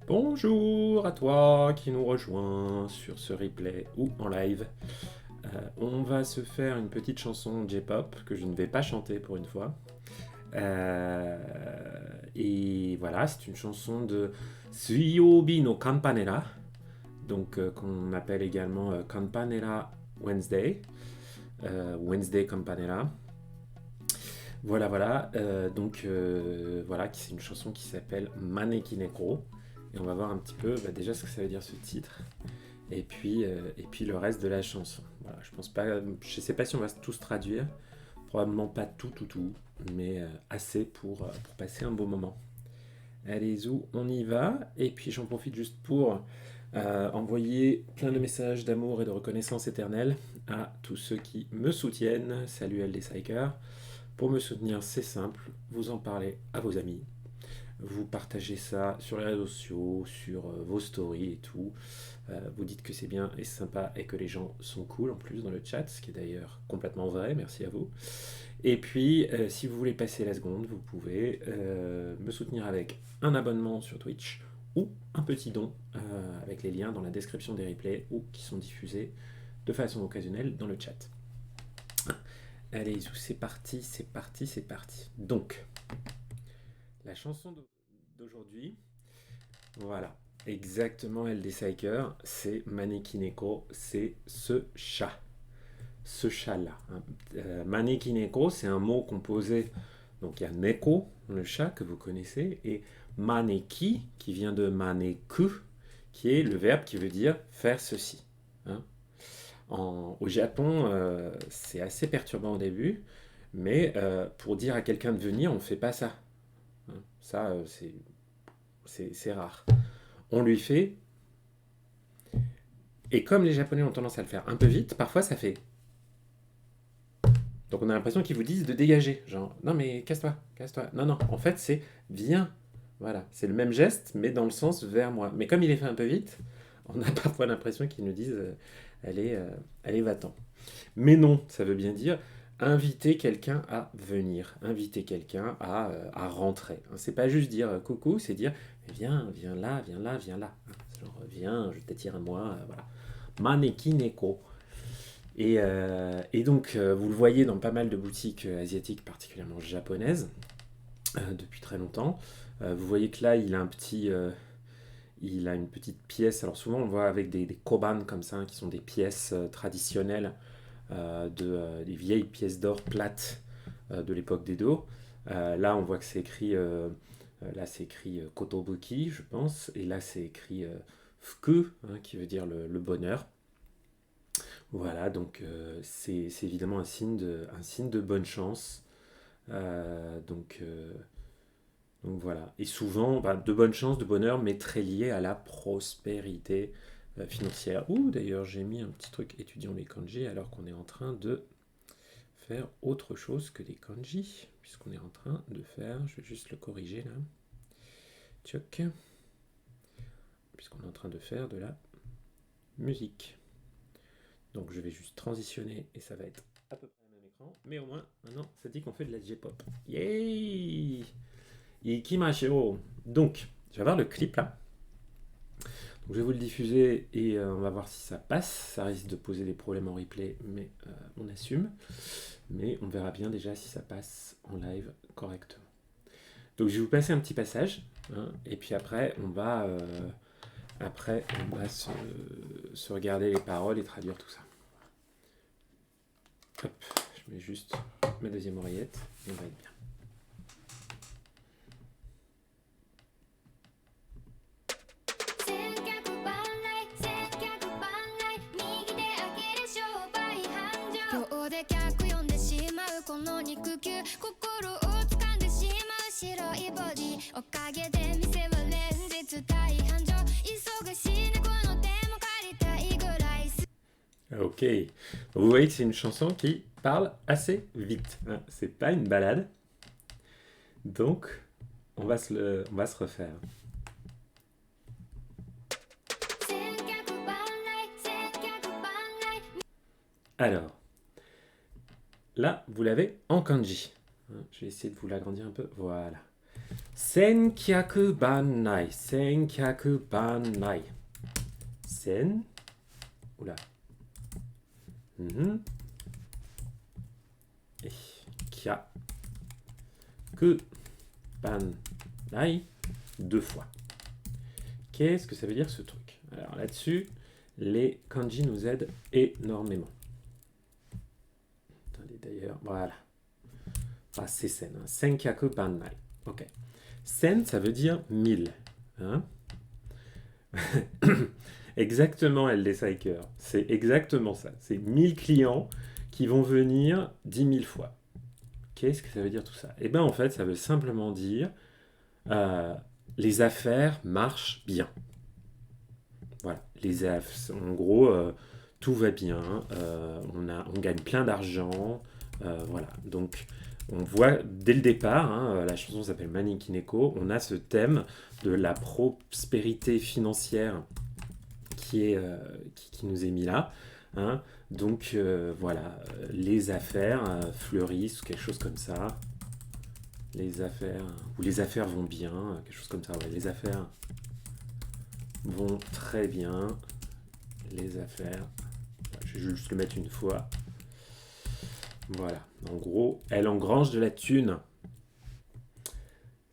Bonjour à toi qui nous rejoins sur ce replay ou en live. On va se faire une petite chanson J-pop que je ne vais pas chanter pour une fois. Euh, et voilà, c'est une chanson de Suiyobi no Campanella, donc qu'on appelle également Campanella Wednesday, Wednesday Campanella. Voilà, c'est une chanson qui s'appelle Manekineko. Et on va voir un petit peu déjà ce que ça veut dire ce titre. Et puis le reste de la chanson. Voilà, je sais pas si on va tous traduire. Probablement pas tout, mais assez pour passer un beau moment. Allez, où on y va. Et puis j'en profite juste pour envoyer plein de messages d'amour et de reconnaissance éternelle à tous ceux qui me soutiennent. Salut LD Psyker. Pour me soutenir, c'est simple, vous en parlez à vos amis, vous partagez ça sur les réseaux sociaux, sur vos stories et tout. Vous dites que c'est bien et sympa et que les gens sont cool en plus dans le chat, ce qui est d'ailleurs complètement vrai, merci à vous. Et puis, si vous voulez passer la seconde, vous pouvez me soutenir avec un abonnement sur Twitch ou un petit don avec les liens dans la description des replays ou qui sont diffusés de façon occasionnelle dans le chat. Allez, c'est parti, c'est parti, c'est parti. Donc, la chanson d'aujourd'hui, voilà, exactement LD Psyker, c'est Manekineko, c'est ce chat. Ce chat-là. Manekineko, c'est un mot composé, donc il y a neko, le chat que vous connaissez, et maneki, qui vient de maneku, qui est le verbe qui veut dire faire ceci. Hein. Au Japon, c'est assez perturbant au début, mais pour dire à quelqu'un de venir, on ne fait pas ça. Hein. Ça, c'est rare. On lui fait, et comme les Japonais ont tendance à le faire un peu vite, parfois ça fait. Donc on a l'impression qu'ils vous disent de dégager. Genre, non mais casse-toi, casse-toi. Non, non, en fait c'est viens. Voilà, c'est le même geste, mais dans le sens vers moi. Mais comme il est fait un peu vite, on a parfois l'impression qu'ils nous disent allez, va-t'en. Mais non, ça veut bien dire inviter quelqu'un à venir, inviter quelqu'un à rentrer. Hein, c'est pas juste dire coucou, c'est dire viens, viens là, viens là, viens là. Hein, genre viens, je t'attire à moi, voilà. Manekineko. Et donc, vous le voyez dans pas mal de boutiques asiatiques, particulièrement japonaises, depuis très longtemps. Vous voyez que là, il a une petite pièce. Alors souvent, on le voit avec des koban comme ça, qui sont des pièces traditionnelles, des vieilles pièces d'or plates de l'époque d'Edo. Là, on voit que c'est écrit kotobuki, je pense, et là, c'est écrit fuku, hein, qui veut dire le bonheur. Voilà, donc c'est évidemment un signe de bonne chance. Euh, donc, euh, donc voilà. Et souvent, de bonne chance, de bonheur, mais très lié à la prospérité financière. Ouh, d'ailleurs, j'ai mis un petit truc étudiant les kanji alors qu'on est en train de faire autre chose que des kanji. Puisqu'on est en train de faire, je vais juste le corriger là. Tchoc. Puisqu'on est en train de faire de la musique. Donc je vais juste transitionner et ça va être à peu près le même écran. Mais au moins, maintenant, ça dit qu'on fait de la J-pop. Yay! Ikimashiro. Donc, je vais avoir le clip là. Donc, je vais vous le diffuser et on va voir si ça passe. Ça risque de poser des problèmes en replay, mais on assume. Mais on verra bien déjà si ça passe en live correctement. Donc je vais vous passer un petit passage. Hein, et puis après, on va se regarder les paroles et traduire tout ça. Hop, je mets juste ma deuxième oreillette et on va être bien. Ok, vous voyez que c'est une chanson qui parle assez vite. Hein. C'est pas une balade. Donc, on va se refaire. Alors, là, vous l'avez en kanji. Hein, je vais essayer de vous l'agrandir un peu. Voilà. Senkyaku bannai. Senkyaku bannai. Sen. Oula. Et kyaku bannai. 2 fois. Qu'est-ce que ça veut dire ce truc? Alors là-dessus, les kanji nous aident énormément. Attendez d'ailleurs, voilà. Ah, c'est sen. Hein. Senkyaku bannai. Ok. Sen, ça veut dire 1000. Hein. Exactement, LD Psyker. C'est exactement ça. C'est 1000 clients qui vont venir 10 000 fois. Qu'est-ce que ça veut dire tout ça? Eh bien, en fait, ça veut simplement dire les affaires marchent bien. Voilà. En gros, tout va bien. On gagne plein d'argent. Voilà. Donc, on voit dès le départ, hein, la chanson s'appelle Manekineko, on a ce thème de la prospérité financière qui nous est mis là. Hein. Donc voilà, les affaires fleurissent, quelque chose comme ça. Les affaires vont bien, quelque chose comme ça. Ouais, les affaires vont très bien. Les affaires, je vais juste le mettre une fois. Voilà, en gros, elle engrange de la thune,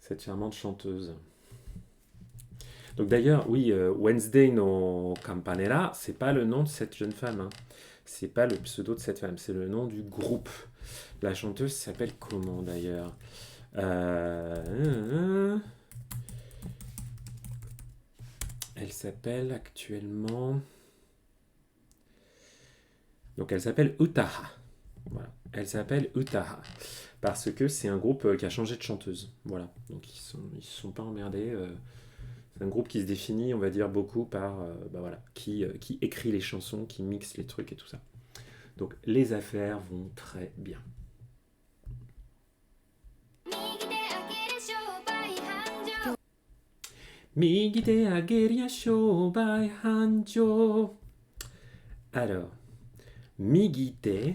cette charmante chanteuse. Donc d'ailleurs, oui, Wednesday no Campanella, c'est pas le nom de cette jeune femme, hein. C'est pas le pseudo de cette femme, c'est le nom du groupe. La chanteuse s'appelle comment d'ailleurs? Elle s'appelle actuellement... Donc elle s'appelle Utaha. Voilà. Elle s'appelle Utaha. Parce que c'est un groupe qui a changé de chanteuse. Voilà. Donc ils se sont pas emmerdés. C'est un groupe qui se définit, on va dire, beaucoup par voilà, qui écrit les chansons, qui mixe les trucs et tout ça. Donc les affaires vont très bien. Migi de ageria shoubai hanjo. Alors, migi te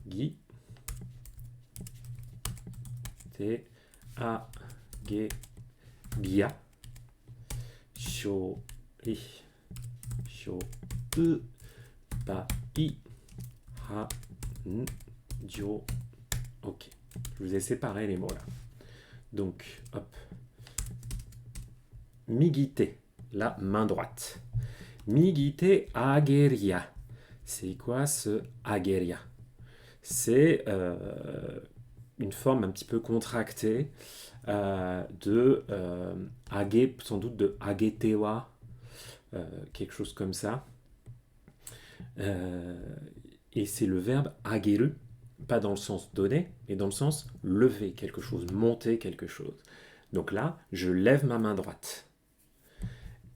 gi te ageria shoubai hanjo. Ok, je vous ai séparé les mots là. Donc, hop. Migite, la main droite. Migite ageria. C'est quoi ce ageria? C'est une forme un petit peu contractée de age, sans doute de agetewa, quelque chose comme ça. Et c'est le verbe ageru, pas dans le sens donner, mais dans le sens lever quelque chose, monter quelque chose. Donc là, je lève ma main droite.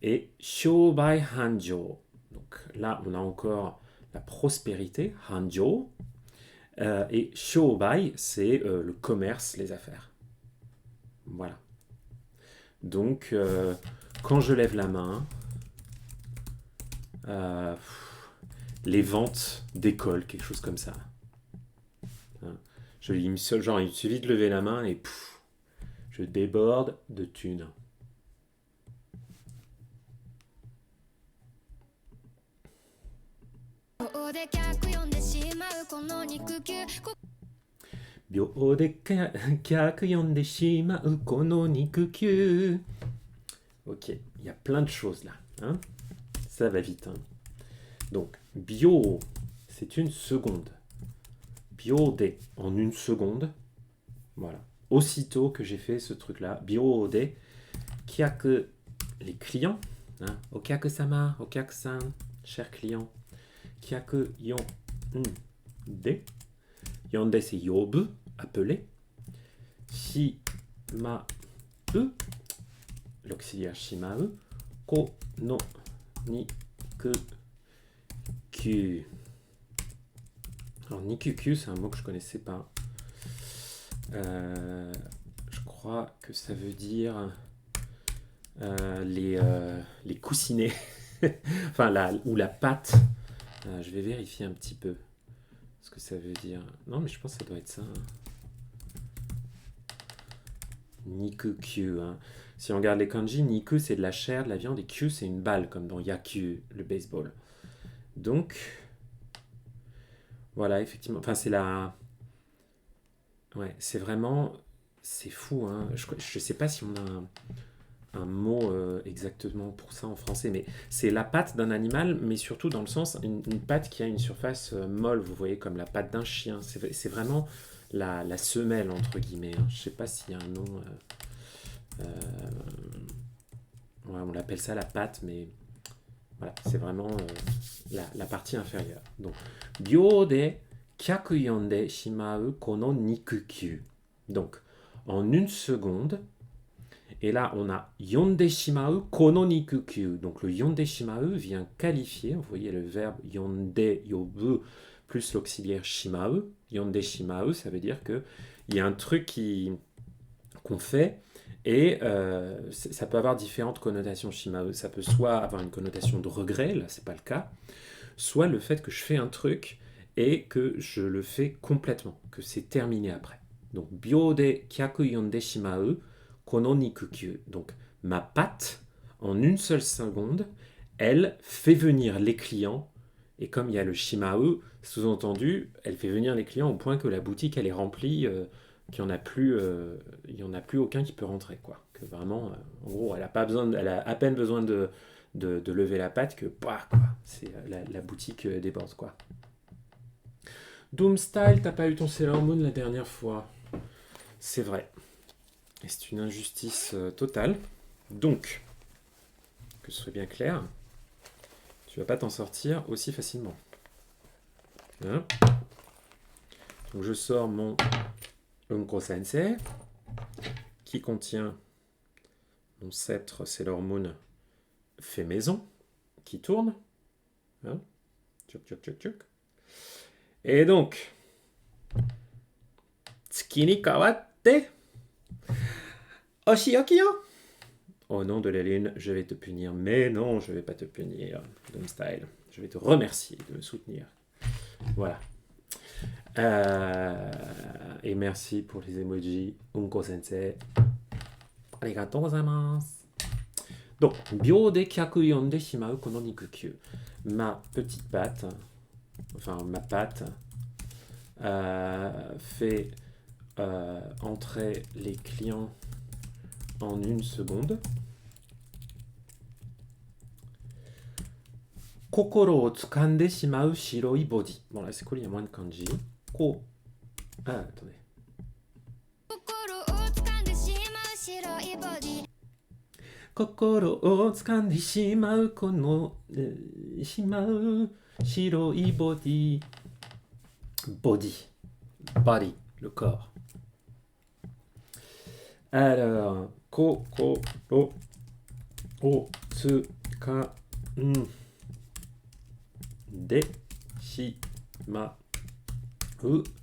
Et shoubai hanjo. Donc là, on a encore la prospérité, hanjo. Et shoubai, c'est le commerce, les affaires. Voilà. Donc, quand je lève la main, les ventes décollent, quelque chose comme ça. Il suffit de lever la main et je déborde de thunes. Ok, il y a plein de choses là. Hein, ça va vite. Hein. Donc, bio, c'est une seconde. Biode, en une seconde. Voilà. Aussitôt que j'ai fait ce truc-là, biode, kyaku, les clients. Hein, okyaku-sama, okyaku-san, cher client. Kyaku yonde. Yonde, c'est yobu, appeler. Shimau, l'auxiliaire shimau. Ko no niku kyu. Alors, nikuku, c'est un mot que je ne connaissais pas. Je crois que ça veut dire les coussinets. Enfin, ou la pâte. Je vais vérifier un petit peu ce que ça veut dire. Non, mais je pense que ça doit être ça. Niku-kyu. Hein. Si on regarde les kanji, Niku c'est de la chair, de la viande, et Kyu c'est une balle, comme dans Yaku, le baseball. Donc, voilà, effectivement. Enfin, c'est la. Ouais, c'est vraiment. C'est fou, hein. Je sais pas si on a un mot exactement pour ça en français, mais c'est la patte d'un animal, mais surtout dans le sens, une patte qui a une surface molle, vous voyez, comme la patte d'un chien. C'est vraiment la semelle, entre guillemets. Hein. Je sais pas s'il y a un nom. Ouais, on l'appelle ça la patte, mais voilà, c'est vraiment la partie inférieure. Donc, Byo de kyakuyonde shimau kono nikukyu. Donc, en une seconde, et là, on a yonde shimau kono nikukyu. Donc, le yonde shimau vient qualifier, vous voyez le verbe yonde yobu plus l'auxiliaire shimau. Yonde shimau, ça veut dire que il y a un truc qu'on fait et ça peut avoir différentes connotations shimau. Ça peut soit avoir une connotation de regret, là c'est pas le cas, soit le fait que je fais un truc et que je le fais complètement, que c'est terminé après. Donc, bio de kyaku yonde shimau kono nikukyu. Donc, ma patte, en une seule seconde, elle fait venir les clients. Et comme il y a le shimau, sous-entendu, elle fait venir les clients au point que la boutique, elle est remplie, qu'il n'y en a plus, il y en a plus aucun qui peut rentrer, quoi. Que vraiment, en gros, elle a pas besoin, elle a à peine besoin de lever la patte que, bah, quoi, c'est la boutique déborde, quoi. Doomstyle, t'as pas eu ton Sailor Moon la dernière fois. C'est vrai. Et c'est une injustice totale. Donc, que ce soit bien clair, tu vas pas t'en sortir aussi facilement. Hein. Donc je sors mon Unko Sensei, qui contient mon sceptre Sailor Moon fait maison, qui tourne. Hein. Tchouk, tchouk, tchouk, tchouk. Et donc, Tsuki ni kawatte, Oshioki-yo. Au nom de la lune, je vais te punir. Mais non, je vais pas te punir, Doomstyle. Je vais te remercier de me soutenir. Voilà. Et merci pour les emojis. Unko Sensei. Arigatou gozaimasu. Donc, bio de kyaku yonde shimau kono nikukyu. Ma petite patte, enfin ma patte, fait entrer les clients en une seconde. Kokoro o tsukande shimau shiroi body. Bon, là, c'est cool, il y a moins de kanji. Ah, attendez. Kokoro o tsukande shimau kono shimau shiroi body. Body. Body, le corps. Alors, kokoro o tsukande shimau shiroi body.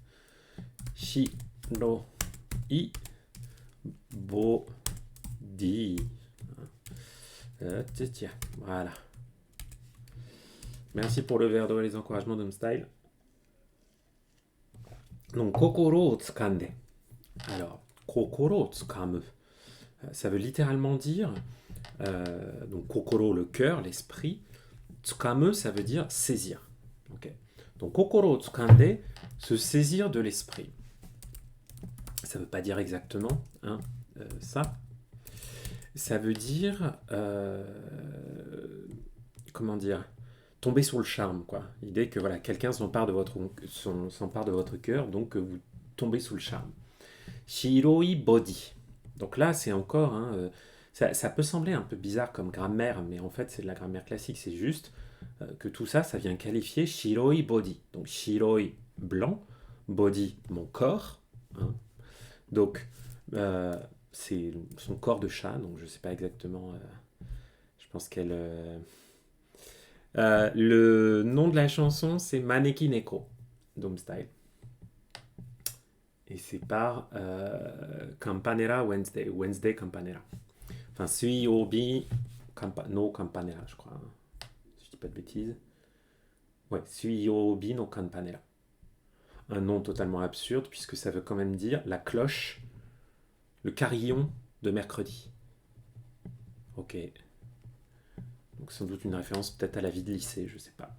Tiens, voilà. Merci pour le verre d'eau et les encouragements d'Homestyle. Donc, kokoro o tsukande. Alors, kokoro o tsukamu, ça veut littéralement dire, donc kokoro le cœur, l'esprit, tsukamu ça veut dire saisir. Okay. Donc, kokoro o tsukande, se saisir de l'esprit. Ça ne veut pas dire exactement hein, ça. Ça veut dire, comment dire, tomber sur le charme, quoi. L'idée que voilà, quelqu'un s'empare de votre cœur, donc vous tombez sous le charme. Shiroi body. Donc là, c'est encore, hein, ça peut sembler un peu bizarre comme grammaire, mais en fait, c'est de la grammaire classique. C'est juste que tout ça, ça vient qualifier shiroi body. Donc shiroi, blanc, body, mon corps. Hein. Donc, c'est son corps de chat, donc je ne sais pas exactement. Je pense qu'elle. Le nom de la chanson, c'est Maneki Neko, Doomstyle. Et c'est par Campanera Wednesday, Wednesday Campanera. Enfin, Suiobi no Campanera, je crois. Si je dis pas de bêtises. Ouais, Suiobi no Campanera. Un nom totalement absurde, puisque ça veut quand même dire la cloche Le carillon de mercredi. Ok. Donc sans doute une référence peut-être à la vie de lycée, je sais pas.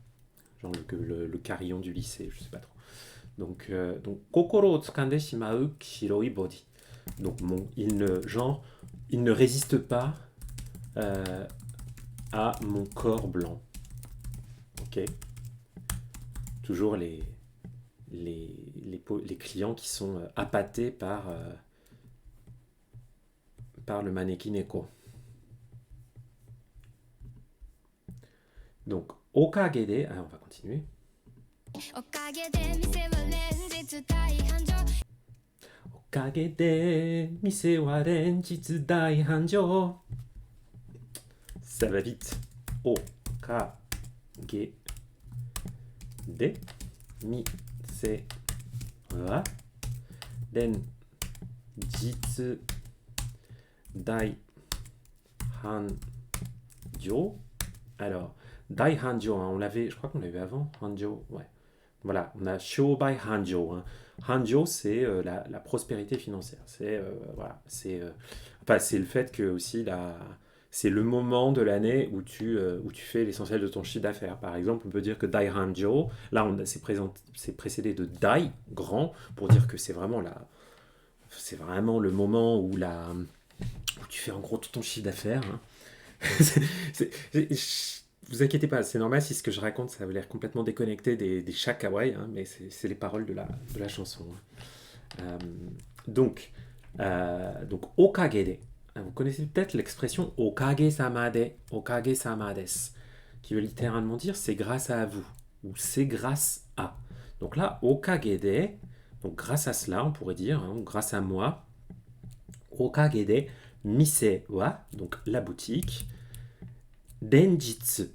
Genre le carillon du lycée, je sais pas trop. Donc kokoro o tsukande shimau shiroi body. Donc il ne résiste pas euh, à mon corps blanc. Ok. Toujours les clients qui sont appâtés par le mannequin Neko. Donc, okagede, on va continuer. Okagede, mise wa renjitsu dai hanjo. Ça va vite. Okagede, mise wa renjitsu dai hanjo. Alors, dai hanjo, hein, je crois qu'on l'avait avant, hanjo, ouais. Voilà, on a Shobai Hanjo. Hein. Hanjo, c'est la prospérité financière. Voilà, c'est le fait que aussi c'est le moment de l'année où où tu fais l'essentiel de ton chiffre d'affaires. Par exemple, on peut dire que Dai Hanjo, là, c'est précédé de Dai, grand, pour dire que c'est vraiment le moment où tu fais en gros tout ton chiffre d'affaires. Hein. Vous inquiétez pas, c'est normal si ce que je raconte ça a l'air complètement déconnecté des chats kawaii, hein, mais c'est les paroles de la chanson. Hein. Donc okagede. Vous connaissez peut-être l'expression okage-sama-de, okage-sama desu, qui veut littéralement dire c'est grâce à vous ou c'est grâce à. Donc là, okagede, donc grâce à cela, on pourrait dire, hein, grâce à moi, okagede mise wa, donc la boutique, Denjitsu.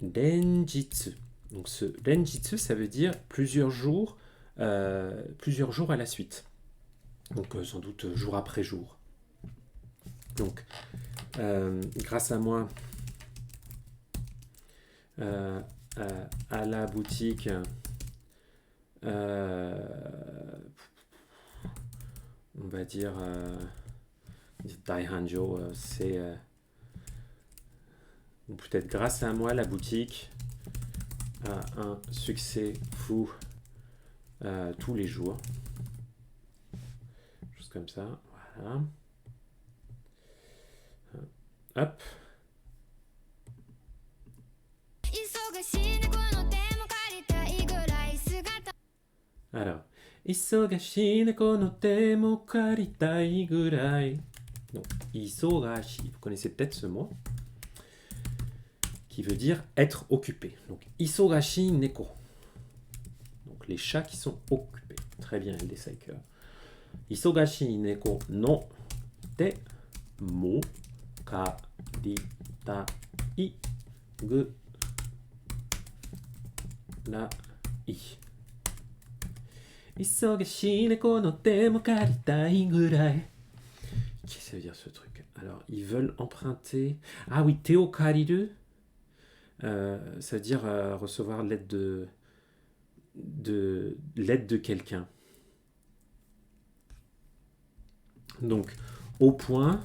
Denjitsu. Donc ce Denjitsu, ça veut dire plusieurs jours à la suite. Donc sans doute jour après jour. Donc grâce à moi, à la boutique, on va dire Daihanjo, c'est ou peut-être grâce à moi, la boutique a un succès fou tous les jours. Juste comme ça. Voilà. Hop. Alors. Isogashi neko no te mo karitai gurai. Donc, isogashi. Vous connaissez peut-être ce mot qui veut dire être occupé. Donc, isogashi neko. Donc, les chats qui sont occupés. Très bien, LD Isogashi neko no te mo karitai gurai. Isogashi neko no te mo karitai gurai. Qu'est-ce que ça veut dire ce truc? Alors, ils veulent emprunter. Ah oui, Teo Kariru. Ça veut dire recevoir l'aide de quelqu'un. Donc, au point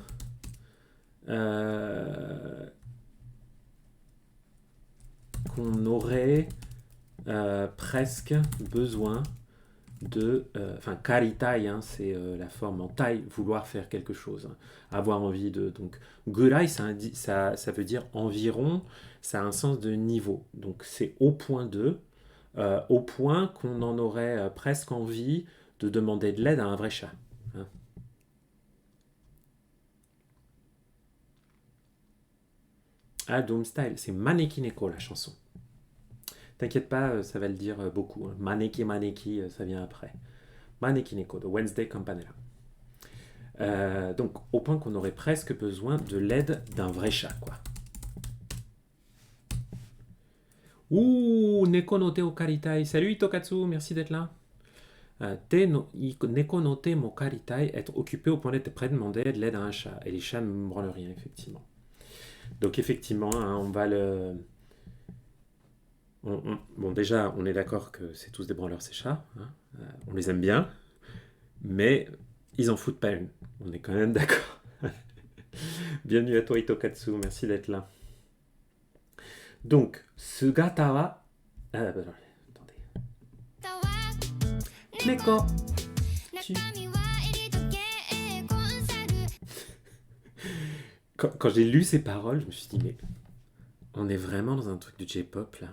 qu'on aurait presque besoin de... Enfin, karitai, hein, c'est la forme en taille, vouloir faire quelque chose, hein, avoir envie de... Donc, gurai, ça veut dire environ, ça a un sens de niveau. Donc, c'est au point de, au point qu'on en aurait presque envie de demander de l'aide à un vrai chat. Hein. Ah, Dome Style, c'est Manekineko la chanson. T'inquiète pas, ça va le dire beaucoup. Hein. Maneki, ça vient après. Manekineko de Wednesday Campanella. Donc, au point qu'on aurait presque besoin de l'aide d'un vrai chat, quoi. Ouh, Neko no te o karitai. Salut Itokatsu, merci d'être là. Neko no te mo karitai, être occupé au point d'être prêt de demander de l'aide à un chat. Et les chats ne me branlent rien, effectivement. Donc, effectivement, hein, on va le... Bon, déjà, on est d'accord que c'est tous des branleurs, ces chats. Hein. On les aime bien. Mais ils en foutent pas une. On est quand même d'accord. Bienvenue à toi Itokatsu, merci d'être là. Donc, sugata wa... Ah, bah, attendez. Neko. Quand j'ai lu ces paroles, je me suis dit, mais on est vraiment dans un truc de J-pop là.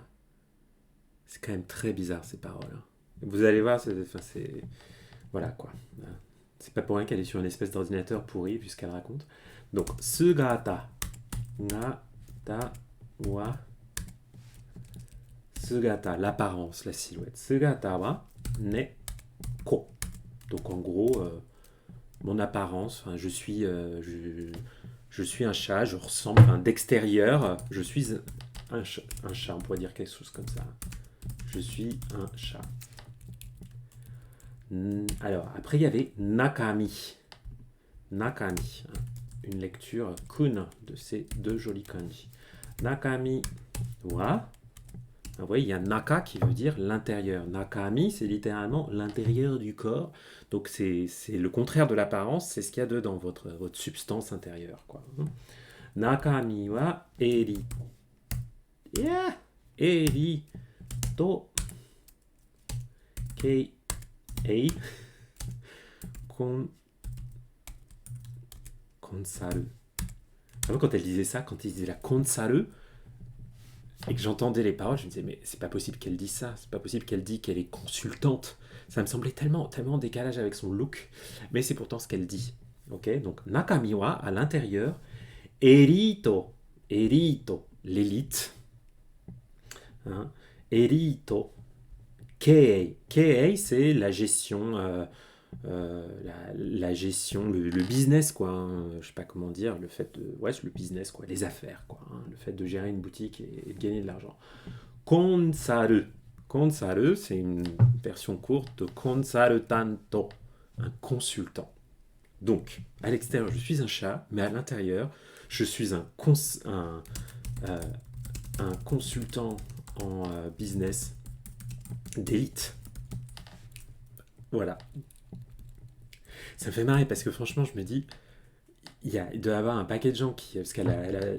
C'est quand même très bizarre ces paroles. Hein. Vous allez voir, c'est... Voilà quoi. C'est pas pour rien qu'elle est sur une espèce d'ordinateur pourri vu ce qu'elle raconte. Donc, sugata. Gata wa. Sugata, l'apparence, la silhouette. Sugata wa neko. Donc en gros, mon apparence, je suis un chat, je ressemble, d'extérieur, je suis un chat, on pourrait dire quelque chose comme ça. Je suis un chat. Alors, après, il y avait Nakami. Nakami, une lecture kun de ces deux jolis kanji. Nakami wa. Vous voyez, il y a Naka qui veut dire l'intérieur. Nakami, c'est littéralement l'intérieur du corps. Donc, c'est le contraire de l'apparence, c'est ce qu'il y a dedans, votre substance intérieure. Quoi. Nakami wa eri. Yeah! Eri to kei ei konsaru. Quand elle disait ça, quand il disait la konsaru, et que j'entendais les paroles, je me disais, mais c'est pas possible qu'elle dise ça, c'est pas possible qu'elle dise qu'elle est consultante. Ça me semblait tellement en décalage avec son look, mais c'est pourtant ce qu'elle dit. Ok, donc Nakamiwa, à l'intérieur, Erito, l'élite. Hein, Erito, Kei. Kei, c'est la gestion, la gestion, le business, quoi. Hein, je sais pas comment dire, le fait de. Ouais, c'est le business, quoi, les affaires, quoi. Hein, le fait de gérer une boutique et de gagner de l'argent. Konsaru. Konsaru, c'est une version courte de konsarutanto, un consultant. Donc, à l'extérieur, je suis un chat, mais à l'intérieur, je suis un consultant en business d'élite. Voilà. Ça me fait marrer parce que franchement, je me dis, il doit y avoir un paquet de gens qui, parce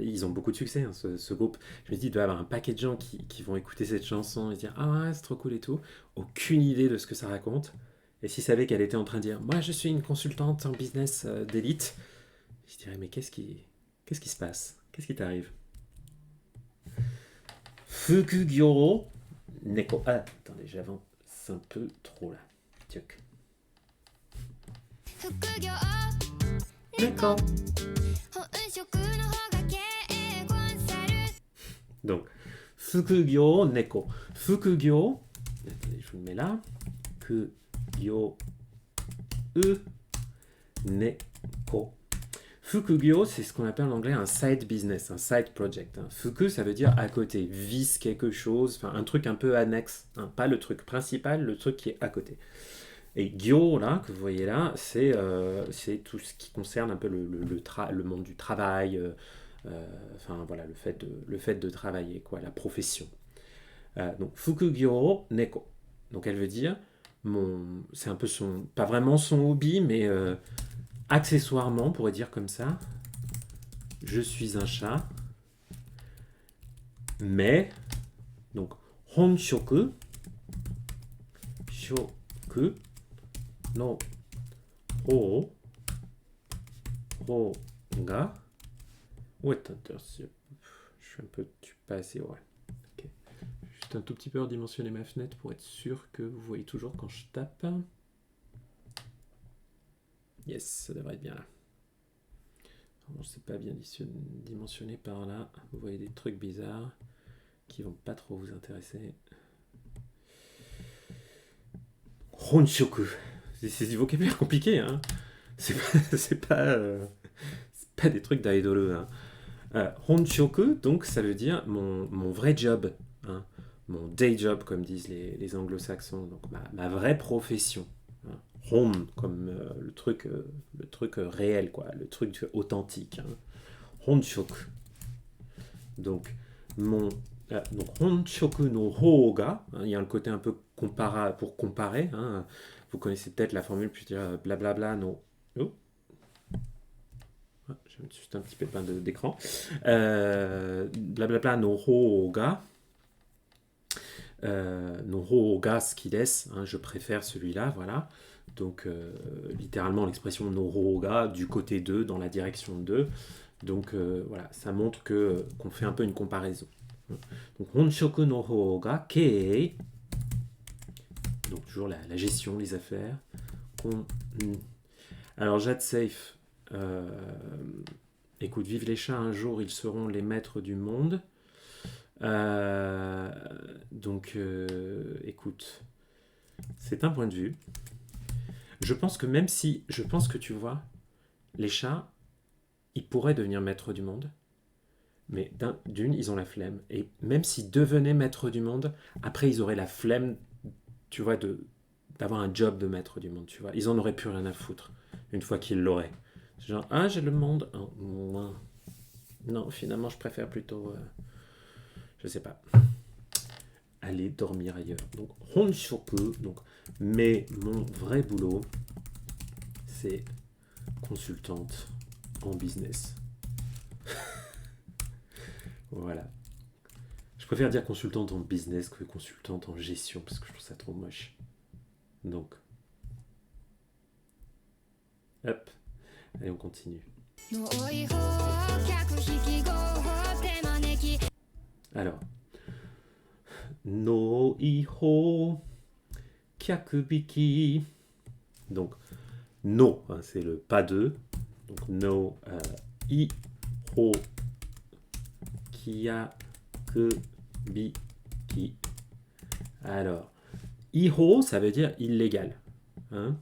ils ont beaucoup de succès, hein, ce groupe. Je me dis, il doit y avoir un paquet de gens qui vont écouter cette chanson et dire, ah ouais, c'est trop cool et tout. Aucune idée de ce que ça raconte. Et s'ils savaient qu'elle était en train de dire, moi je suis une consultante en business d'élite, je dirais, mais qu'est-ce qui se passe? Qu'est-ce qui t'arrive? Fukugyo neko. Ah, attendez, j'avance un peu trop là. Tchouk. Neko. Donc, Fukugyo neko. Fukugyo, attendez, je vous le mets là. Kugyo neko. Fukugyo, c'est ce qu'on appelle en anglais un side business, un side project. Hein. Fuku, ça veut dire à côté, vise quelque chose, un truc un peu annexe. Hein. Pas le truc principal, le truc qui est à côté. Et gyo, là, que vous voyez là, c'est tout ce qui concerne un peu le monde du travail, voilà, le fait de travailler, quoi, la profession. Donc, fukugyo neko. Donc, elle veut dire, c'est un peu pas vraiment son hobby, mais accessoirement, on pourrait dire comme ça, je suis un chat, mais, donc, honshoku, shoku, no, ho ga, ouais, je suis un peu, je suis pas assez, ouais. Okay. Juste un tout petit peu redimensionner ma fenêtre pour être sûr que vous voyez toujours quand je tape. Yes, ça devrait être bien là. Je ne sais pas bien dimensionné par là. Vous voyez des trucs bizarres qui vont pas trop vous intéresser. Honshoku. C'est du vocabulaire compliqué, hein. C'est pas des trucs d'idoleux, hein. Honshoku, donc ça veut dire mon vrai job, hein. Mon day job, comme disent les anglo-saxons, donc ma vraie profession. Hein. Hon, comme le truc réel, quoi, le truc authentique. Hein. Honshoku. Donc, Honshoku no Houga, hein, il y a un côté un peu pour comparer. Hein. Vous connaissez peut-être la formule, puis dire blablabla no Oh, j'ai juste un petit pépin d'écran. Blablabla no ho ga. No ho ga ski desu, hein, je préfère celui-là, voilà. Donc, littéralement, l'expression no ho ga, du côté d'eux, dans la direction d'eux. Donc, voilà, ça montre qu'on fait un peu une comparaison. Donc, honshoku no ho ga kei. Donc, toujours la gestion, les affaires. Alors, Jade Safe. Écoute, vive les chats, un jour, ils seront les maîtres du monde. Donc, écoute, c'est un point de vue. Je pense que même si, je pense que tu vois, les chats, ils pourraient devenir maîtres du monde, mais d'une, ils ont la flemme. Et même s'ils devenaient maîtres du monde, après, ils auraient la flemme, tu vois, d'avoir un job de maître du monde, tu vois. Ils en auraient plus rien à foutre, une fois qu'ils l'auraient. Genre, ah, j'ai le monde. Oh, non, finalement, je préfère plutôt, je sais pas, aller dormir ailleurs. Donc, honshoku, donc, mais mon vrai boulot, c'est consultante en business. Voilà. Je préfère dire consultante en business que consultante en gestion parce que je trouve ça trop moche. Donc, hop, allez, on continue. Alors, no iho kyakubiki. Donc, no, hein, c'est le pas de. Donc, no iho kyakubiki. Alors, iho, ça veut dire illégal. Hein?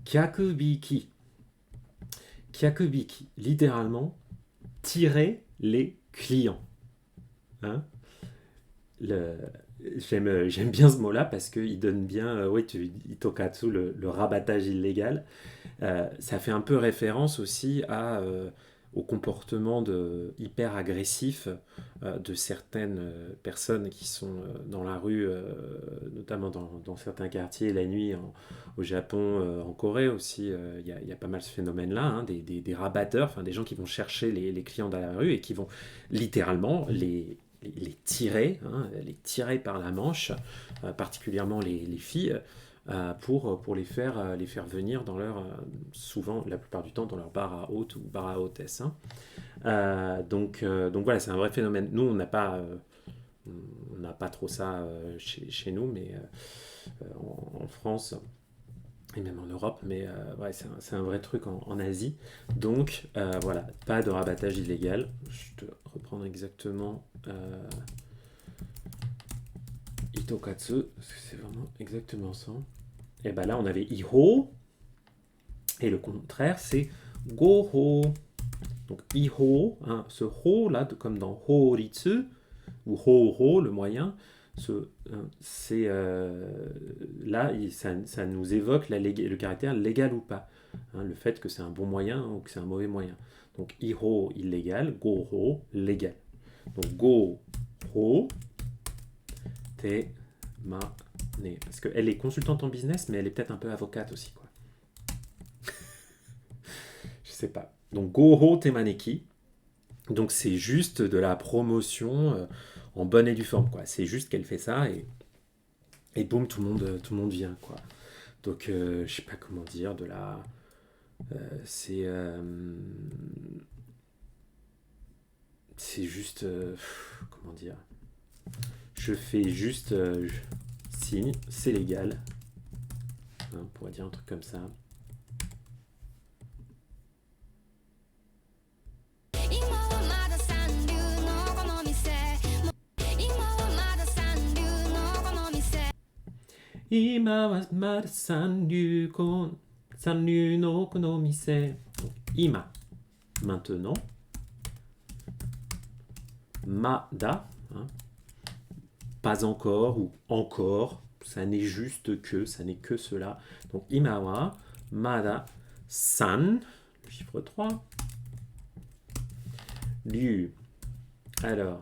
Kyakubiki. Kyakubiki, littéralement, tirer les clients. Hein? J'aime bien ce mot-là parce qu'il donne bien, oui, itokatsu, le rabattage illégal. Ça fait un peu référence aussi au comportement hyper agressif de certaines personnes qui sont dans la rue, notamment dans certains quartiers, la nuit, au Japon, en Corée aussi. Il y a pas mal ce phénomène-là, hein, des rabatteurs, enfin des gens qui vont chercher les clients dans la rue et qui vont littéralement les tirer, hein, les tirer par la manche, particulièrement les filles, pour les faire venir dans leur, souvent, la plupart du temps, dans leur bar à hôte ou bar à hôtesse. Hein. Donc voilà, c'est un vrai phénomène. Nous, on n'a pas trop ça chez nous, mais en France et même en Europe, mais ouais, c'est un vrai truc en Asie. Donc voilà, pas de rabattage illégal. Je te reprends exactement Itokatsu, parce que c'est vraiment exactement ça. Et ben là, on avait Iho, et le contraire, c'est Goho. Donc Iho, hein, ce Ho là, comme dans Horitsu, ou Ho, le moyen, c'est là, ça nous évoque le caractère légal ou pas. Hein, le fait que c'est un bon moyen ou que c'est un mauvais moyen. Donc Iho, illégal, Goho, légal. Donc Goho, te ma ne. Parce qu'elle est consultante en business, mais elle est peut-être un peu avocate aussi, quoi. Je sais pas. Donc Goho Temaneki. Donc c'est juste de la promotion en bonne et due forme, quoi. C'est juste qu'elle fait ça et boum, tout le monde vient, quoi. Donc je sais pas comment dire, c'est juste comment dire. Je fais juste signe, c'est légal. Hein, on pourrait dire un truc comme ça. Ima wa mada sanryu no kono mise. Ima, maintenant. Mada, hein, pas encore ou encore. Ça n'est juste que, ça n'est que cela. Donc ima wa mada san, chiffre 3. Ryu. Alors,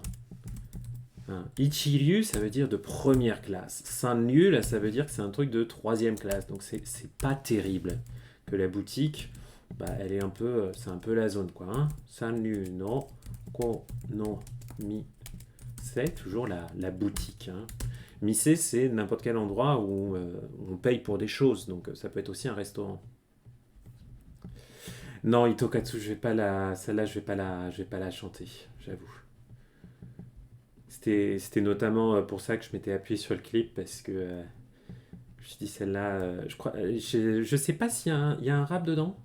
hein, Ichiryu, ça veut dire de première classe. Sanryu, là, ça veut dire que c'est un truc de troisième classe. Donc, c'est pas terrible que la boutique bah, elle est un peu, c'est un peu la zone, quoi. Hein. Sanru no ko no mi, c'est toujours la boutique. Hein. Mise, c'est n'importe quel endroit où on paye pour des choses, donc ça peut être aussi un restaurant. Non, Itokatsu, je vais pas la, celle-là, je vais pas la chanter, j'avoue. C'était notamment pour ça que je m'étais appuyé sur le clip parce que je dis celle-là, je crois, je sais pas s'il y a il y a un rap dedans.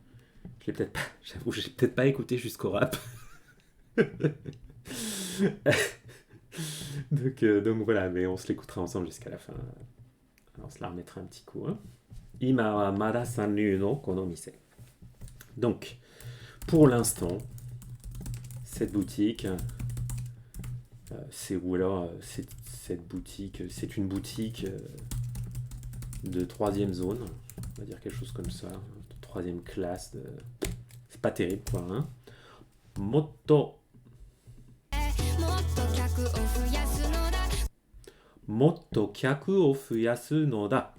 Je l'ai peut-être pas, j'avoue, j'ai peut-être pas écouté jusqu'au rap. Donc voilà, mais on se l'écoutera ensemble jusqu'à la fin. Alors, on se la remettra un petit coup. Hein. Ima wa mada sanru no kono mise. Donc, pour l'instant, cette boutique, c'est ou alors cette boutique, c'est une boutique de troisième zone, on va dire quelque chose comme ça, de troisième classe. C'est pas terrible quoi. Hein. Motto. Motto kyaku o fuyasu no da.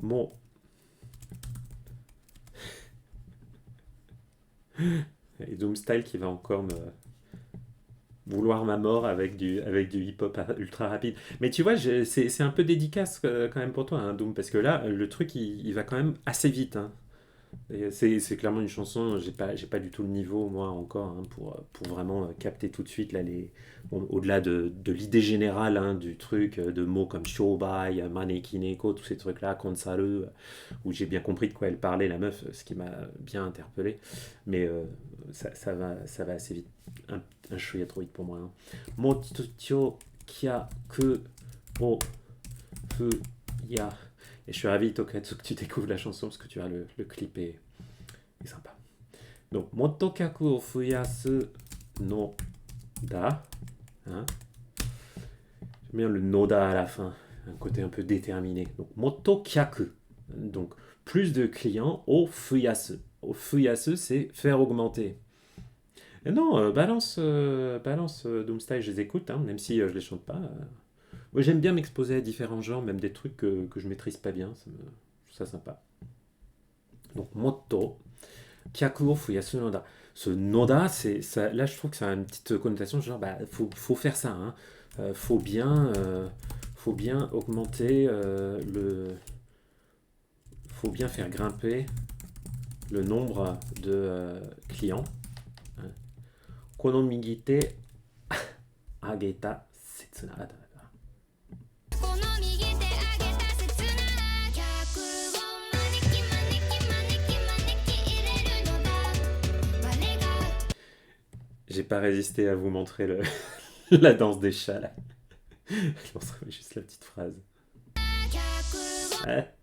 Mo. Et Doomstyle qui va encore me vouloir ma mort avec du hip-hop ultra rapide. Mais tu vois, c'est un peu dédicace quand même pour toi, hein, Doom, parce que là, le truc, il va quand même assez vite. Hein. C'est clairement une chanson, j'ai pas du tout le niveau, moi, encore, hein, pour vraiment capter tout de suite, là, au-delà de l'idée générale hein, du truc, de mots comme shobai, manekineko, tous ces trucs-là, konsaru, où j'ai bien compris de quoi elle parlait, la meuf, ce qui m'a bien interpellé. Mais ça va assez vite. Un chouïa trop vite pour moi. Hein. Motocho kyaku o fuya. Et je suis ravi, Tokatsu, que tu découvres la chanson parce que tu vois, le clip est sympa. Donc, Motto kyaku o fuyasu no da. Hein. J'aime bien le noda à la fin, un côté un peu déterminé. Donc, Motto kyaku. Donc, plus de clients au fuyasu. Au fuyasu, c'est faire augmenter. Et non, balance Doomstyle, je les écoute, hein, même si je les chante pas. Moi, j'aime bien m'exposer à différents genres, même des trucs que je maîtrise pas bien. Je trouve ça sympa. Donc, motto, kyaku o fuyasu noda. Ce noda, là, je trouve que ça a une petite connotation, genre, bah, faut faire ça. Hein. Faut bien augmenter faut bien faire grimper le nombre de clients. Hein. Kono migite ageta setsuna. J'ai pas résisté à vous montrer la danse des chats là. Je montrerai juste la petite phrase. Ouais.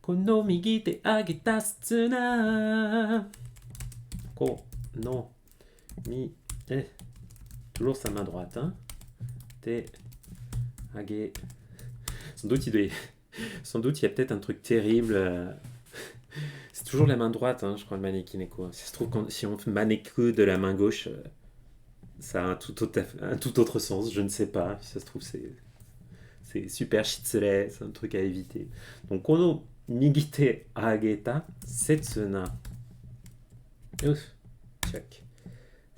Kono migi te ageta setsuna. Kono mi. Toujours sa main droite. Hein. Te age. Sans doute, il y a peut-être un truc terrible. C'est toujours la main droite, hein, je crois, le manekineko. Si ça se trouve, si on maneku de la main gauche, ça a un tout autre sens, je ne sais pas. Si ça se trouve, c'est super shitsure, c'est un truc à éviter. Donc, kono migite ageta setsuna. Ouf, check.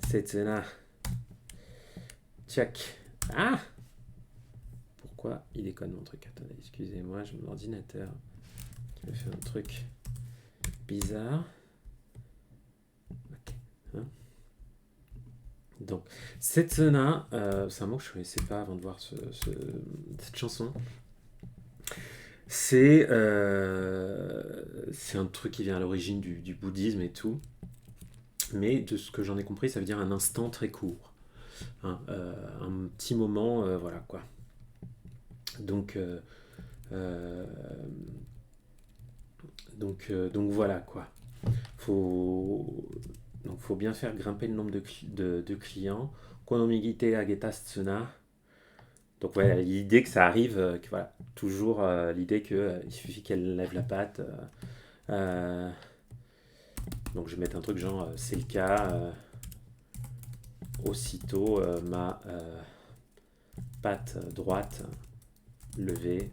Setsuna. Check. Ah! Pourquoi il déconne mon truc? Attendez, excusez-moi, j'ai mon ordinateur qui me fait un truc bizarre. Ok. Hein. Donc, Setsuna, c'est un mot que je ne connaissais pas avant de voir cette chanson. C'est un truc qui vient à l'origine du bouddhisme et tout. Mais de ce que j'en ai compris, ça veut dire un instant très court. Hein, un petit moment, voilà quoi. Donc voilà quoi. Faut bien faire grimper le nombre de clients. Konomigite ageta tsuna. Donc ouais, l'idée que ça arrive, que, voilà, toujours l'idée qu'il suffit qu'elle lève la patte. Donc je vais mettre un truc genre c'est le cas. Aussitôt ma patte droite lever.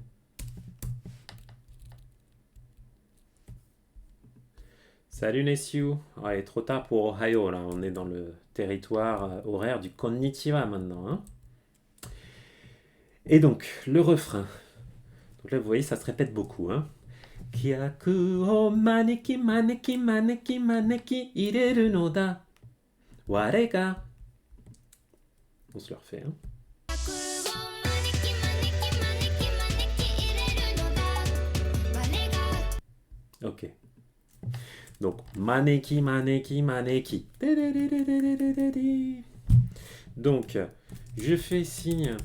Salut Nessiu. Ouais, trop tard pour Ohio là, on est dans le territoire horaire du Konnichiwa maintenant, hein. Et donc, le refrain. Donc là, vous voyez, ça se répète beaucoup, hein. Kyaku o maneki maneki maneki maneki ireru no da. Ware ga. On se le refait, hein. Ok. Donc, maneki maneki maneki. Donc, je fais signe.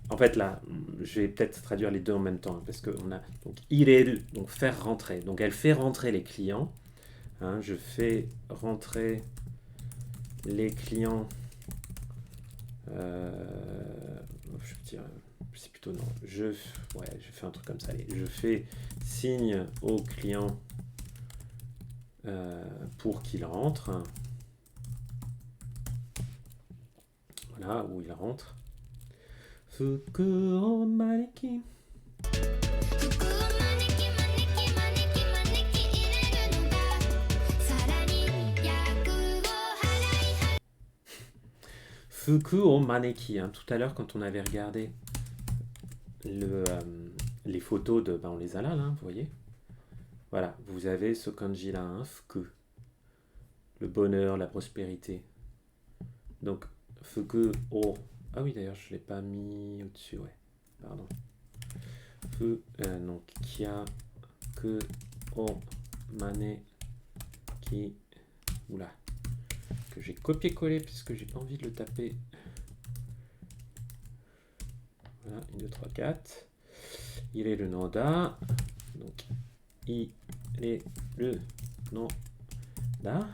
En fait, là, je vais peut-être traduire les deux en même temps, hein, parce qu'on a donc ireru, donc faire rentrer. Donc, elle fait rentrer les clients. Hein, je fais rentrer les clients. Je veux dire, c'est plutôt non. Je fais un truc comme ça. Allez, je fais signe aux clients pour qu'ils rentrent. Voilà, où ils rentrent. Fuku o maneki. Fuku o maneki. Hein. Tout à l'heure, quand on avait regardé les photos de. Ben, on les a là, vous voyez. Voilà, vous avez ce kanji là, hein, fuku. Le bonheur, la prospérité. Donc, fuku o. Ah oui, d'ailleurs, je ne l'ai pas mis au-dessus, ouais. Pardon. Donc, kyaku o maneki. Oula. Que j'ai copié-collé puisque j'ai pas envie de le taper. Voilà, 1, 2, 3, 4. Il est le no da. Donc, il est le no da.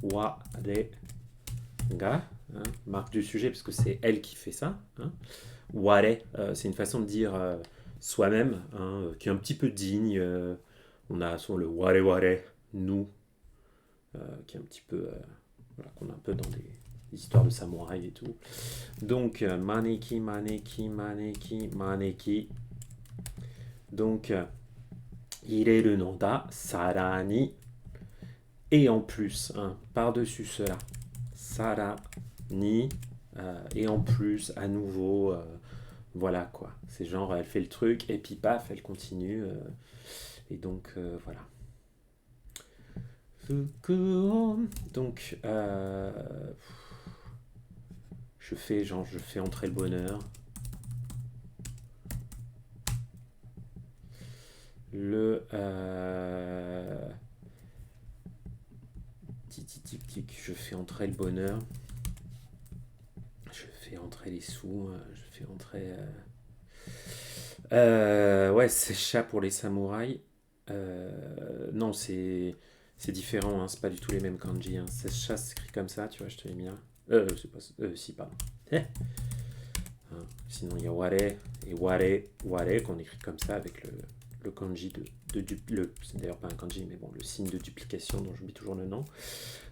Wa de ga. Hein, marque du sujet parce que c'est elle qui fait ça. Hein. Ware, c'est une façon de dire soi-même, hein, qui est un petit peu digne. On a souvent le ware ware, nous, qui est un petit peu, voilà, qu'on a un peu dans des histoires de samouraï et tout. Donc, maneki, maneki, maneki, maneki. Donc, ireru no da, sarani. Et en plus, hein, par-dessus cela, sarani. Et en plus, à nouveau, voilà quoi. C'est genre, elle fait le truc et puis paf, elle continue. Et donc, voilà. Donc, je fais entrer le bonheur. Je fais entrer le bonheur. Je fais entrer les sous. Je fais entrer. Ouais, c'est chat pour les samouraïs. Non, c'est différent, hein, c'est pas du tout les mêmes kanji. Hein. C'est chat s'écrit comme ça, tu vois, je te l'ai mis là. C'est pas. Si, pardon. Hein. Sinon, il y a ware et ware qu'on écrit comme ça avec le kanji c'est d'ailleurs pas un kanji, mais bon, le signe de duplication dont j'oublie toujours le nom.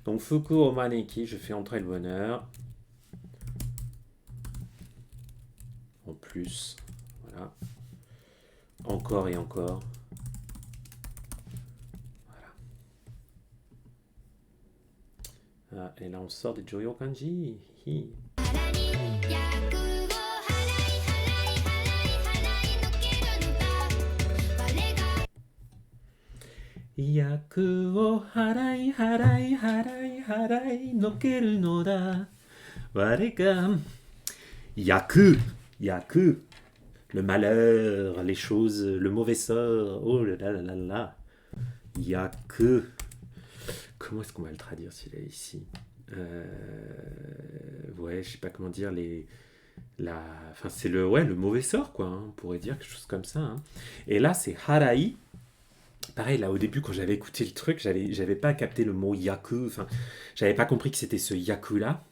Donc, fuku o maneki, je fais entrer le bonheur. En plus, voilà. Encore et encore. Voilà. Ah, et là, on sort des Joyo Kanji. Hi. Yaku o harai harai harai harai nokeru no da. Ware ga. Yaku. Yaku. Le malheur, les choses, le mauvais sort. Oh là là là là. Yaku. Comment est-ce qu'on va le traduire s'il est ici? Ouais, je sais pas comment dire. Enfin, c'est le mauvais sort, quoi. Hein, on pourrait dire quelque chose comme ça. Hein. Et là, c'est harai. Pareil, là, au début, quand j'avais écouté le truc, j'avais pas capté le mot yaku. Enfin, j'avais pas compris que c'était ce yaku-là.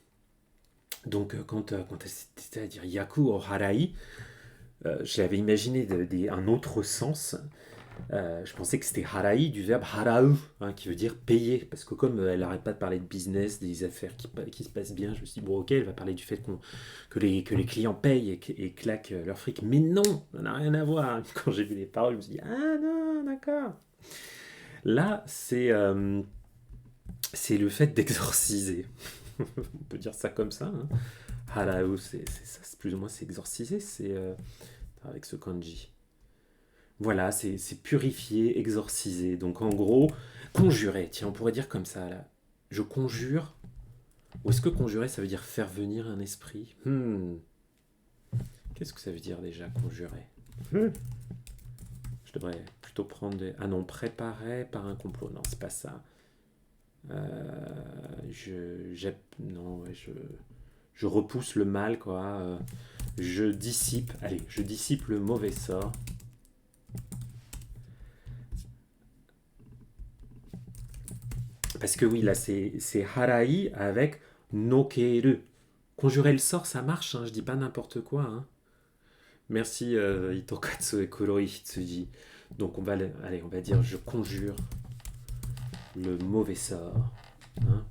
Donc, quand elle s'était à dire yaku o harai, j'avais imaginé un autre sens. Je pensais que c'était harai du verbe harau, hein, qui veut dire payer. Parce que comme elle n'arrête pas de parler de business, des affaires qui se passent bien, je me suis dit, bon ok, elle va parler du fait que les clients payent et claquent leur fric. Mais non, ça n'a rien à voir. Quand j'ai vu les paroles, je me suis dit, ah non, d'accord. Là, c'est le fait d'exorciser. On peut dire ça comme ça. Hein. Harau, c'est ça, c'est plus ou moins c'est exorciser, c'est avec ce kanji. Voilà, c'est purifier, exorciser. Donc en gros, conjurer. Tiens, on pourrait dire comme ça là. Je conjure. Ou est-ce que conjurer, ça veut dire faire venir un esprit? Qu'est-ce que ça veut dire déjà, conjurer? Je devrais plutôt prendre des... Ah non, préparer par un complot. Non, c'est pas ça. Non, ouais, je repousse le mal, quoi. Je dissipe. Allez, je dissipe le mauvais sort. Parce que oui, là, c'est harai avec nokeru. Conjurer le sort, ça marche, hein, je dis pas n'importe quoi. Hein. Merci Itokatsu et Kuroi Hitsuji. Donc allez, on va dire je conjure le mauvais sort. Hein.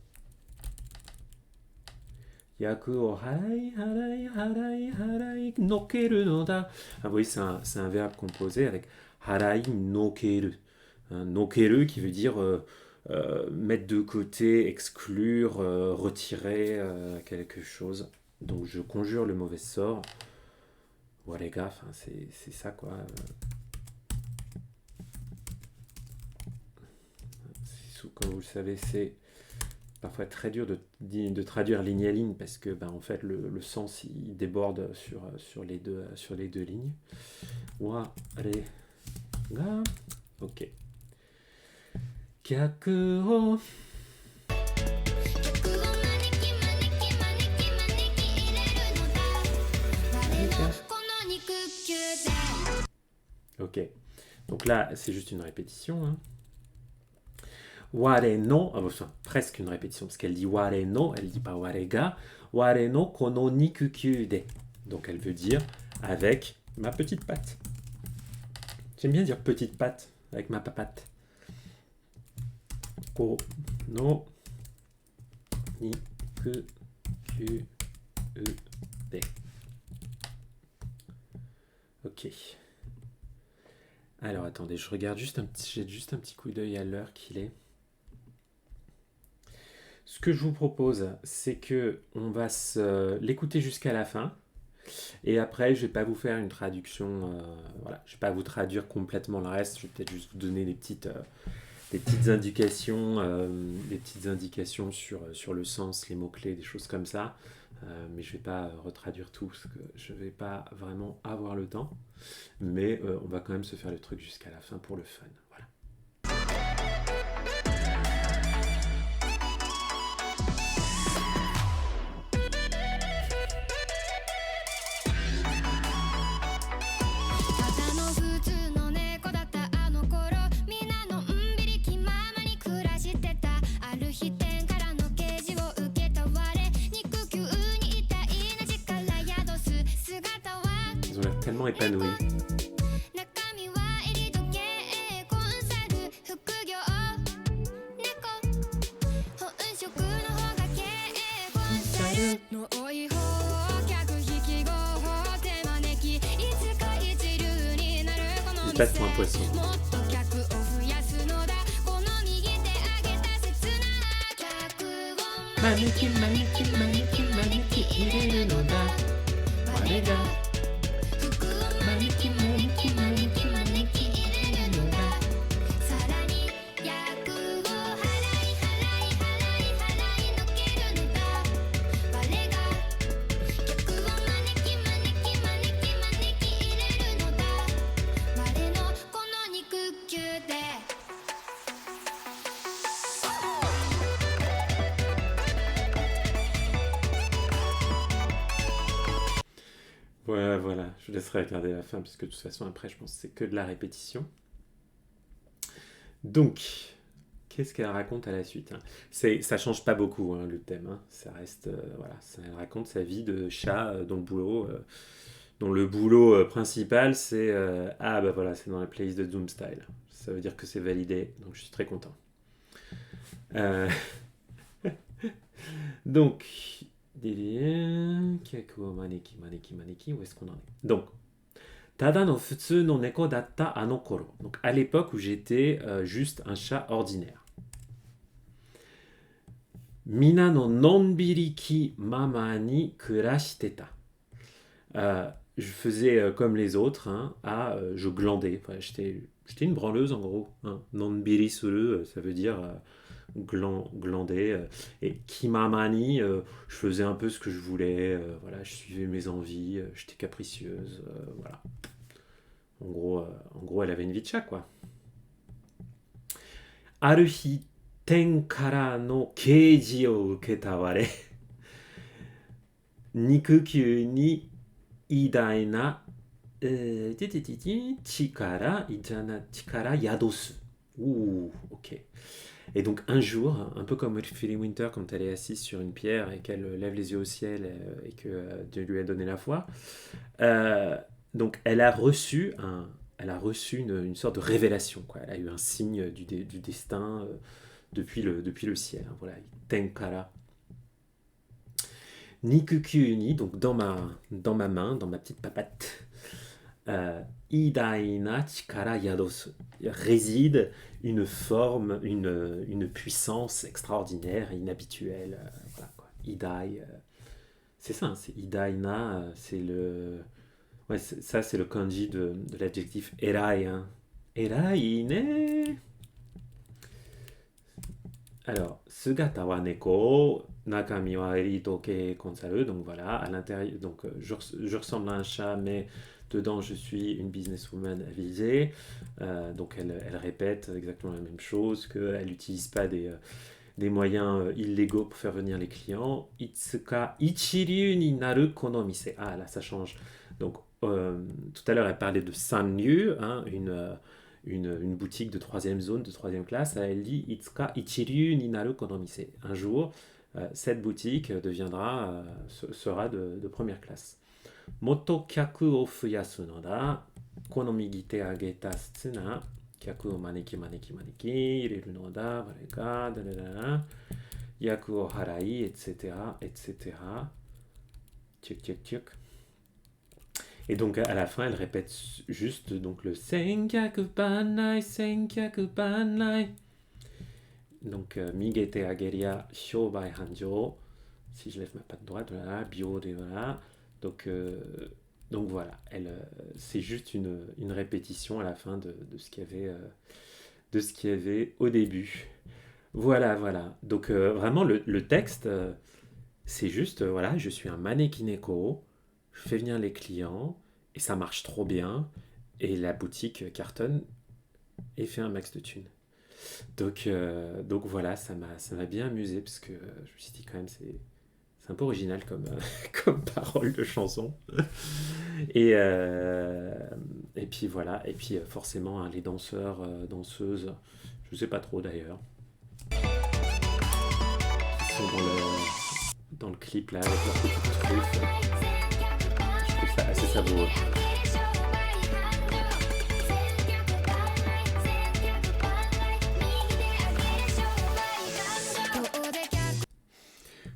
Yaku o harai, harai, harai, harai, nokeru no da. Ah oui, c'est un verbe composé avec harai nokeru. Hein, nokeru qui veut dire mettre de côté, exclure, retirer quelque chose. Donc je conjure le mauvais sort. Ouais les gars, c'est ça quoi. Comme vous le savez, c'est parfois très dur de traduire ligne à ligne parce que en fait le sens il déborde sur les deux lignes. Wa, allez, ga, ok. Kyaku o ok. Donc là, c'est juste une répétition. Hein. Ware no, enfin, presque une répétition, parce qu'elle dit ware no, elle dit pas ware ga. Ware no kono nikukyude. Donc elle veut dire avec ma petite patte. J'aime bien dire petite patte avec ma papate. Kono nikukyude. Ok. Alors attendez, je regarde j'ai juste un petit coup d'œil à l'heure qu'il est. Ce que je vous propose, c'est que on va l'écouter jusqu'à la fin. Et après, je vais pas vous faire une traduction. Voilà, je vais pas vous traduire complètement le reste. Je vais peut-être juste vous donner des petites indications sur le sens, les mots-clés, des choses comme ça. Mais je vais pas retraduire tout parce que je vais pas vraiment avoir le temps. Mais on va quand même se faire le truc jusqu'à la fin pour le fun. Voilà. エパヌイ Il passe pour un poisson. Maneki, maneki, maneki, maneki, ireru no da. Ware ga. Maneki, maneki, maneki, maneki, ireru no da. Sarani, yaku wo harai, harai, harai, harai, nokeru no da. Ware ga. Kyaku wo maneki, maneki, maneki, maneki, ireru no da. Ware no kono nikukyū de. Voilà, je laisserai regarder la fin, puisque de toute façon, après, je pense que c'est que de la répétition. Donc, qu'est-ce qu'elle raconte à la suite, hein? Ça change pas beaucoup, hein, le thème. Hein. Ça reste, voilà, elle raconte sa vie de chat dans le boulot. dont le boulot principal, c'est ah bah voilà, c'est dans la playlist de Doomstyle. Ça veut dire que c'est validé, donc je suis très content. Euh, donc, Kyaku maneki maneki maneki, où est-ce qu'on en est? Donc, Tada no futsu no neko datta ano koro. Donc, à l'époque où j'étais juste un chat ordinaire. Mina no nonbiri ki mama ni kurashiteta. Je faisais comme les autres, hein, je glandais. Enfin, j'étais une branleuse en gros. Hein. Nonbiri suru, ça veut dire glander. Et kimamani, je faisais un peu ce que je voulais. Voilà, je suivais mes envies. J'étais capricieuse. Voilà. En gros, elle avait une vie de chat, quoi. Aruhi ten kara no keiji o uketa ware. Nikukyu ni idaina chikara yadosu. Ouh, ok. Et donc un jour, un peu comme Philly Winter quand elle est assise sur une pierre et qu'elle lève les yeux au ciel et que Dieu lui a donné la foi, euh, donc elle a reçu une sorte de révélation. Quoi. Elle a eu un signe du destin depuis le ciel. Hein, voilà, Tenkara. Nikukyu ni, donc dans ma main, dans ma petite papate, Idaina chikara yadosu, réside une forme, une puissance extraordinaire, inhabituelle. Voilà, quoi. Idai, c'est ça, hein, c'est Idaina, c'est le. Ouais, ça, c'est le kanji de l'adjectif erai. Hein. Erai ne. Alors, Sugata wa neko, nakami wa eritoke konsaru. Donc voilà, à l'intérieur, donc je ressemble à un chat, mais dedans je suis une businesswoman avisée. Donc elle répète exactement la même chose, qu'elle n'utilise pas des moyens illégaux pour faire venir les clients. Itsuka ichiryu ni naru kono mise. Ah là, ça change. Donc tout à l'heure, elle parlait de Sanryu, hein, une boutique de troisième zone, de troisième classe. Elle dit Itsuka ichiryu ni naru kono mise. Un jour, cette boutique sera de première classe. Moto kyaku o fuyasu no da. Kono migite ageta tsuna. Kyaku o maneki maneki maneki. Ireru no da. Varega. Dadadada. Yaku o harai, etc. etc. Tchuk tchuk tchuk. Et donc à la fin, elle répète juste donc le Senkaku Banai, Senkaku Banai. Donc Migete Ageria Shobai Hanjo. Si je lève ma patte droite, voilà, bio de voilà. Donc voilà, c'est juste une répétition à la fin de ce qu'il y avait au début. Voilà, voilà. Donc vraiment le texte, c'est juste, voilà, je suis un manekineko, je fais venir les clients et ça marche trop bien et la boutique cartonne et fait un max de thunes. Donc voilà, ça m'a bien amusé parce que je me suis dit quand même c'est un peu original comme, comme parole de chanson. Et, euh, et puis voilà, et puis forcément hein, les danseurs, danseuses, je sais pas trop d'ailleurs, qui sont dans le clip là avec leur petite truffe. Je trouve ça assez savoureux.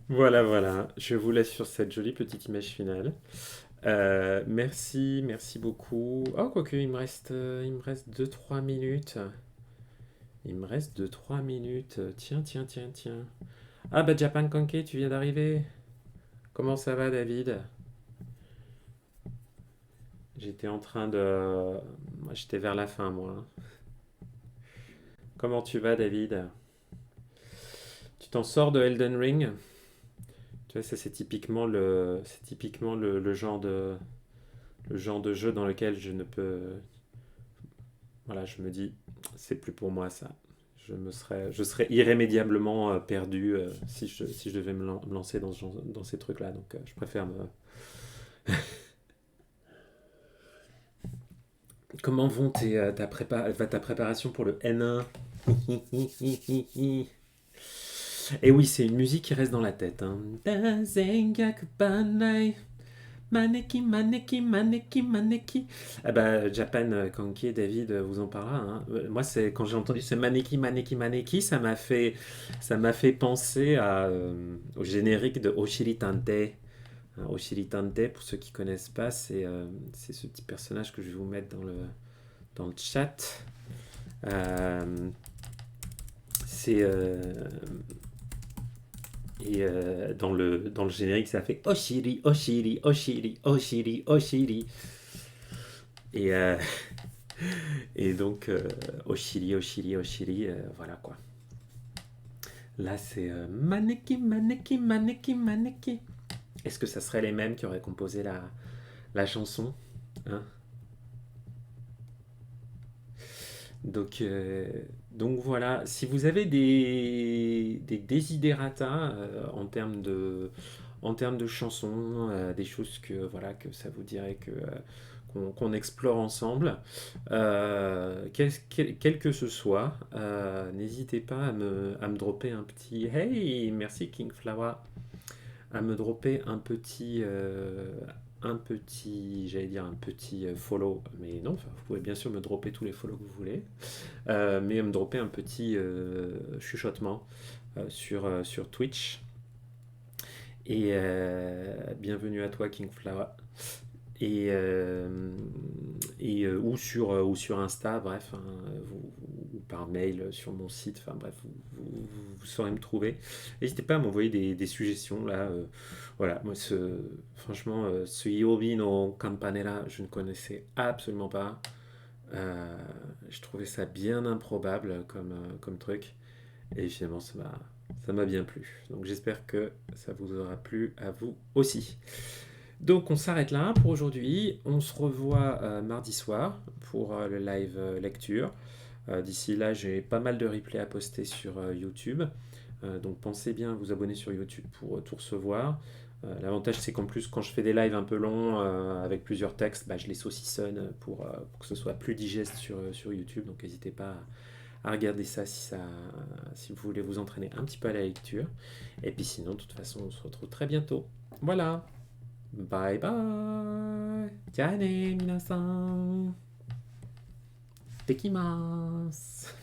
Voilà, voilà. Je vous laisse sur cette jolie petite image finale. Merci beaucoup. Oh, quoique, il me reste 2-3 minutes. Il me reste 2-3 minutes. Tiens, tiens, tiens, tiens. Ah, bah, Japan Kanke, tu viens d'arriver. Comment ça va, David? J'étais en train de. Moi, j'étais vers la fin, moi. Comment tu vas, David? Tu t'en sors de Elden Ring? Tu vois, ça, c'est typiquement le genre de jeu dans lequel je ne peux. Voilà, je me dis, c'est plus pour moi ça. Je serais irrémédiablement perdu si je devais me lancer dans ces trucs-là. Donc, je préfère me. Comment ta préparation pour le N1? Et oui, c'est une musique qui reste dans la tête. Hein. Maneki. Ah bah, Japan Kanki, David vous en parlera. Hein. Moi, c'est quand j'ai entendu ce Maneki, ça m'a fait penser au générique de Oshiri Tante. Hein, Oshiri Tante, pour ceux qui connaissent pas, c'est ce petit personnage que je vais vous mettre dans le chat. Euh, c'est dans le générique, ça fait Oshiri, Oshiri, Oshiri, Oshiri, Oshiri. Et, euh, et donc, Oshiri, Oshiri, Oshiri, voilà quoi. Là, c'est Maneki. Est-ce que ça serait les mêmes qui auraient composé la chanson? Hein. Donc, euh, donc voilà, si vous avez des desiderata en termes de chansons, des choses que ça vous dirait qu'on explore ensemble, quel que ce soit, n'hésitez pas à me dropper un petit Hey, merci King Flower, à me dropper j'allais dire un petit follow, mais non, enfin, vous pouvez bien sûr me dropper tous les follow que vous voulez, mais me dropper un petit chuchotement sur Twitch. Et bienvenue à toi, Kingflower. Et, ou sur Insta, bref, hein, ou par mail sur mon site, enfin bref, vous saurez me trouver. N'hésitez pas à m'envoyer des suggestions là. Voilà, moi franchement, ce Yobi no Campanella, je ne connaissais absolument pas. Je trouvais ça bien improbable comme truc. Et finalement, ça m'a bien plu. Donc j'espère que ça vous aura plu à vous aussi. Donc on s'arrête là pour aujourd'hui. On se revoit mardi soir pour le live lecture. D'ici là, j'ai pas mal de replays à poster sur YouTube. Donc pensez bien à vous abonner sur YouTube pour tout recevoir. L'avantage, c'est qu'en plus, quand je fais des lives un peu longs avec plusieurs textes, bah, je les saucissonne pour que ce soit plus digeste sur YouTube. Donc n'hésitez pas à regarder ça si vous voulez vous entraîner un petit peu à la lecture. Et puis sinon, de toute façon, on se retrouve très bientôt. Voilà. Bye bye. じゃあね、皆さん。できます。